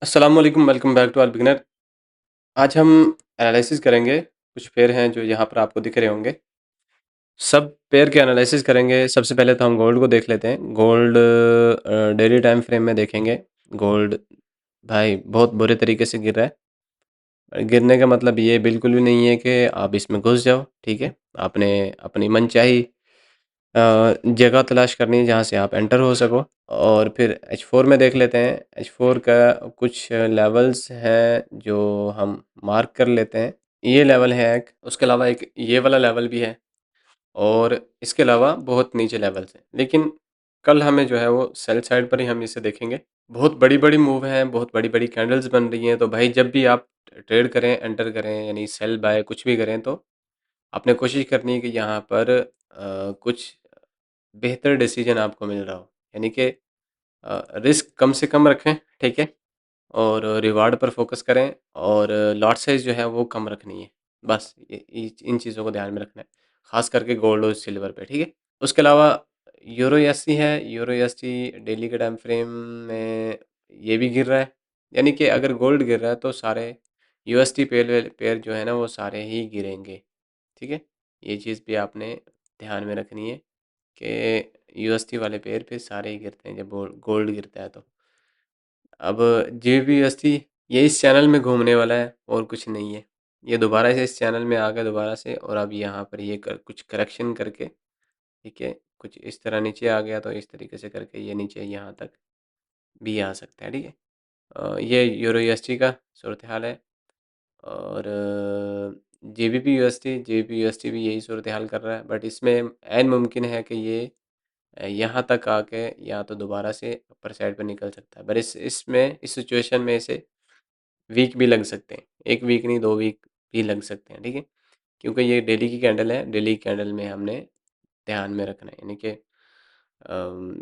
अस्सलाम वालेकुम, welcome back to our beginner. आज हम एनालिसिस करेंगे, कुछ पेयर हैं जो यहाँ पर आपको दिख रहे होंगे। सब पेयर के एनालिसिस करेंगे। सबसे पहले तो हम गोल्ड को देख लेते हैं। गोल्ड डेली टाइम फ्रेम में देखेंगे। गोल्ड भाई बहुत बुरे तरीके से गिर रहा है। गिरने का मतलब ये बिल्कुल भी नहीं है कि आप इसमें घुस जाओ, ठीक है? आपने अपनी मनचाही जगह तलाश करनी है जहाँ से आप एंटर हो सको। और फिर H4 में देख लेते हैं। H4 का कुछ लेवल्स हैं जो हम मार्क कर लेते हैं। ये लेवल है एक, उसके अलावा एक ये वाला लेवल भी है और इसके अलावा बहुत नीचे लेवल्स हैं। लेकिन कल हमें जो है वो सेल साइड पर ही हम इसे देखेंगे। बहुत बड़ी-बड़ी मूव हैं, बहुत बड़ी-बड़ी कैंडल्स बन रही हैं। तो भाई जब भी आप ट्रेड करें, एंटर करें यानी सेल बाय कुछ भी करें तो आपने कोशिश करनी है कि यहाँ पर कुछ बेहतर डिसीजन आपको मिल रहा हो। यानी कि रिस्क कम से कम रखें, ठीक है? और रिवार्ड पर फ़ोकस करें और लॉट साइज़ जो है वो कम रखनी है। बस ये इन चीज़ों को ध्यान में रखना है, ख़ास करके गोल्ड और सिल्वर पे, ठीक है? उसके अलावा यूरो यूएसडी है। यूरो यूएसडी डेली के टाइम फ्रेम में ये भी गिर रहा है। यानी कि अगर गोल्ड गिर रहा है तो सारे यूएसडी पेयर पेयर जो है ना वो सारे ही गिरेंगे, ठीक है? ये चीज़ भी आपने ध्यान में रखनी है कि यूएसडी वाले पेयर पे सारे ही गिरते हैं जब गोल्ड गिरता है तो। अब जेबीएसटी ये इस चैनल में घूमने वाला है और कुछ नहीं है। ये दोबारा से इस चैनल में आ गया दोबारा से और अब यहाँ पर ये कुछ करेक्शन करके, ठीक है, कुछ इस तरह नीचे आ गया तो इस तरीके से करके ये नीचे यहाँ तक भी आ सकता है, ठीक है। ये यूरो यूएसडी का सूरत हाल है और जेबीपी यूएसडी भी यही सूरत हाल कर रहा है, बट इसमें ऐन मुमकिन है कि ये यहाँ तक आके या तो दोबारा से अपर साइड पे निकल सकता है, पर इसमें इस सिचुएशन में इसे वीक भी लग सकते हैं। 1 वीक नहीं 2 वीक भी लग सकते हैं, ठीक है? क्योंकि ये डेली की कैंडल है, डेली की कैंडल में हमने ध्यान में रखना है, यानी कि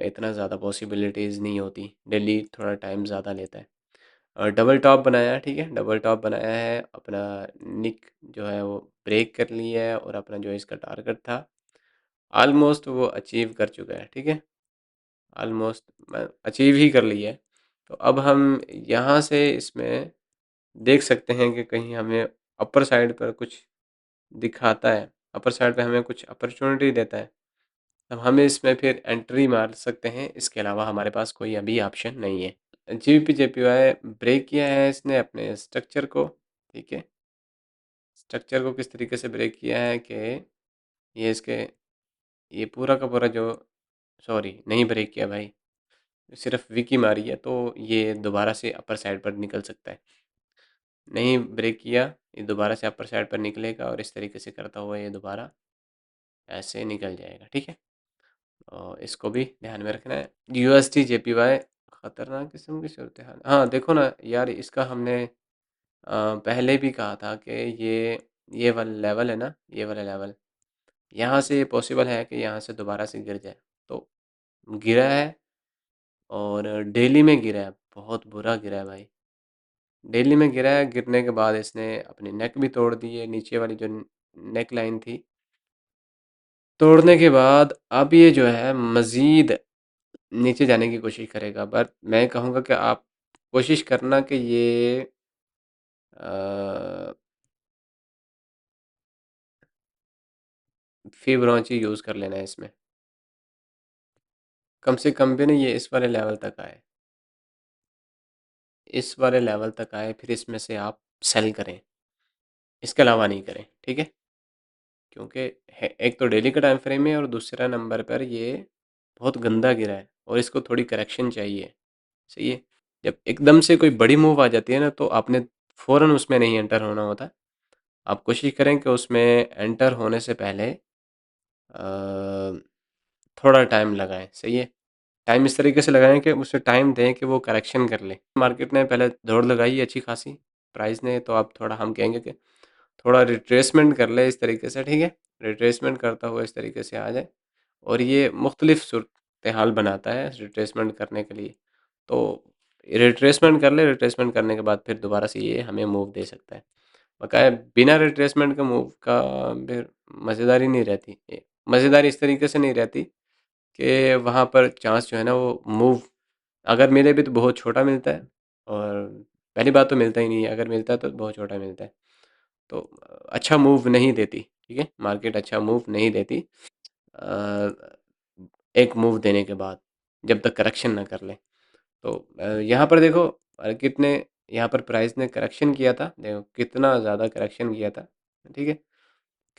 इतना ज़्यादा पॉसिबिलिटीज़ नहीं होती, डेली थोड़ा टाइम ज़्यादा लेता है। और डबल टॉप बनाया है, ठीक है? डबल टॉप बनाया है, अपना निक जो है वो ब्रेक कर लिया है और अपना जो इसका टारगेट था, ऑलमोस्ट वो अचीव कर चुका है, ठीक है? ऑलमोस्ट अचीव ही कर लिया है। तो अब हम यहाँ से इसमें देख सकते हैं कि कहीं हमें अपर साइड पर कुछ दिखाता है, अपर साइड पे हमें कुछ अपॉर्चुनिटी देता है, तब हम इसमें फिर एंट्री मार सकते हैं। इसके अलावा हमारे पास कोई अभी ऑप्शन नहीं है। जेपीवाई ब्रेक किया है इसने अपने स्ट्रक्चर को, ठीक है? स्ट्रक्चर को किस तरीके से ब्रेक किया है कि ये इसके ये पूरा का पूरा जो सॉरी नहीं ब्रेक किया भाई, सिर्फ विकी मारी है तो ये दोबारा से अपर साइड पर निकल सकता है। नहीं ब्रेक किया, ये दोबारा से अपर साइड पर निकलेगा और इस तरीके से करता हुआ ये दोबारा ऐसे निकल जाएगा, ठीक है? और इसको भी ध्यान में रखना है। यूएसडी जेपीवाई खतरनाक किस्म की सूरत हाल। हाँ देखो ना यार, इसका हमने पहले भी कहा था कि ये वाला लेवल है ना, ये वाला लेवल यहाँ से पॉसिबल है कि यहाँ से दोबारा से गिर जाए। तो गिरा है और डेली में गिरा है, बहुत बुरा गिरा है भाई। डेली में गिरा है, गिरने के बाद इसने अपनी नेक भी तोड़ दी है, नीचे वाली जो नेक लाइन थी, तोड़ने के बाद अब ये जो है मज़ीद नीचे जाने की कोशिश करेगा। बट मैं कहूँगा कि आप कोशिश करना कि ये अ, फिबोनाची यूज़ कर लेना है इसमें। कम से कम भी नहीं, ये इस वाले लेवल तक आए, इस वाले लेवल तक आए फिर इसमें से आप सेल करें, इसके अलावा नहीं करें, ठीक है? क्योंकि एक तो डेली का टाइम फ्रेम है और दूसरा नंबर पर ये बहुत गंदा गिरा है और इसको थोड़ी करेक्शन चाहिए, सही है? जब एकदम से कोई बड़ी मूव आ जाती है ना तो आपने फ़ौरन उसमें नहीं एंटर होना होता। आप कोशिश करें कि उसमें एंटर होने से पहले थोड़ा टाइम लगाएं, सही है? टाइम इस तरीके से लगाएं कि उसे टाइम दें कि वो करेक्शन कर ले। मार्केट ने पहले दौड़ लगाई अच्छी खासी प्राइस ने, तो अब थोड़ा हम कहेंगे कि थोड़ा रिट्रेसमेंट कर ले इस तरीके से, ठीक है? रिट्रेसमेंट करता हुआ इस तरीके से आ जाए और ये मुख्तलिफ सूरत हाल बनाता है रिट्रेसमेंट करने के लिए। तो रिट्रेसमेंट कर ले, रिट्रेसमेंट करने के बाद फिर दोबारा से ये हमें मूव दे सकता है। बकाया बिना रिट्रेसमेंट के मूव का फिर मज़ेदारी नहीं रहती। मज़ेदारी इस तरीके से नहीं रहती कि वहाँ पर चांस जो है ना वो मूव अगर मिले भी तो बहुत छोटा मिलता है और पहली बात तो मिलता ही नहीं है, अगर मिलता है तो बहुत छोटा मिलता है। तो अच्छा मूव नहीं देती, ठीक है? मार्केट अच्छा मूव नहीं देती अ, एक मूव देने के बाद, जब तक करेक्शन ना कर ले। तो यहाँ पर देखो मार्केट ने यहाँ पर प्राइस ने करेक्शन किया था, देखो कितना ज़्यादा करेक्शन किया था, ठीक है?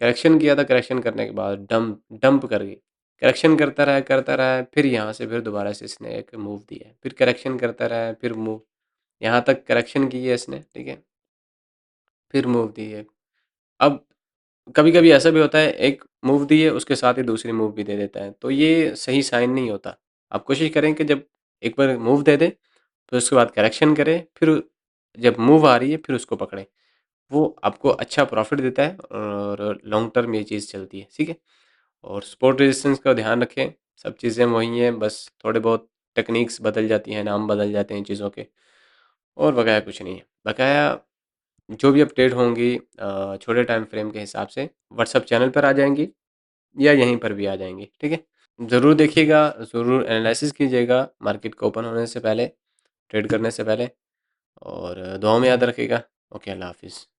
करेक्शन किया था, करेक्शन करने के बाद डंप डंप कर गई। करेक्शन करता रहा है, फिर यहाँ से फिर दोबारा से इसने एक मूव दिया है, फिर करेक्शन करता रहा है, फिर मूव, यहाँ तक करेक्शन की है इसने, ठीक है? फिर मूव दी है। अब कभी-कभी ऐसा भी होता है, एक मूव दी है उसके साथ ही दूसरी मूव भी दे देता है, तो ये सही साइन नहीं होता। आप कोशिश करें कि जब एक बार मूव दे दे, फिर उसके बाद करेक्शन करें, फिर जब मूव आ रही है फिर उसको पकड़ें। वो आपको अच्छा प्रॉफ़िट देता है और लॉन्ग टर्म ये चीज़ चलती है, ठीक है? और सपोर्ट रेजिस्टेंस का ध्यान रखें, सब चीज़ें वही हैं, बस थोड़े बहुत टेक्नीक्स बदल जाती हैं, नाम बदल जाते हैं चीज़ों के, और बकाया कुछ नहीं है। बकाया जो भी अपडेट होंगी छोटे टाइम फ्रेम के हिसाब से व्हाट्सएप चैनल पर आ जाएँगी या यहीं पर भी आ जाएँगी, ठीक है? ज़रूर देखिएगा, ज़रूर एनालिसिस कीजिएगा मार्केट को ओपन होने से पहले, ट्रेड करने से पहले, और दुआओं में याद रखिएगा। ओके, अल्लाह हाफ़िज़।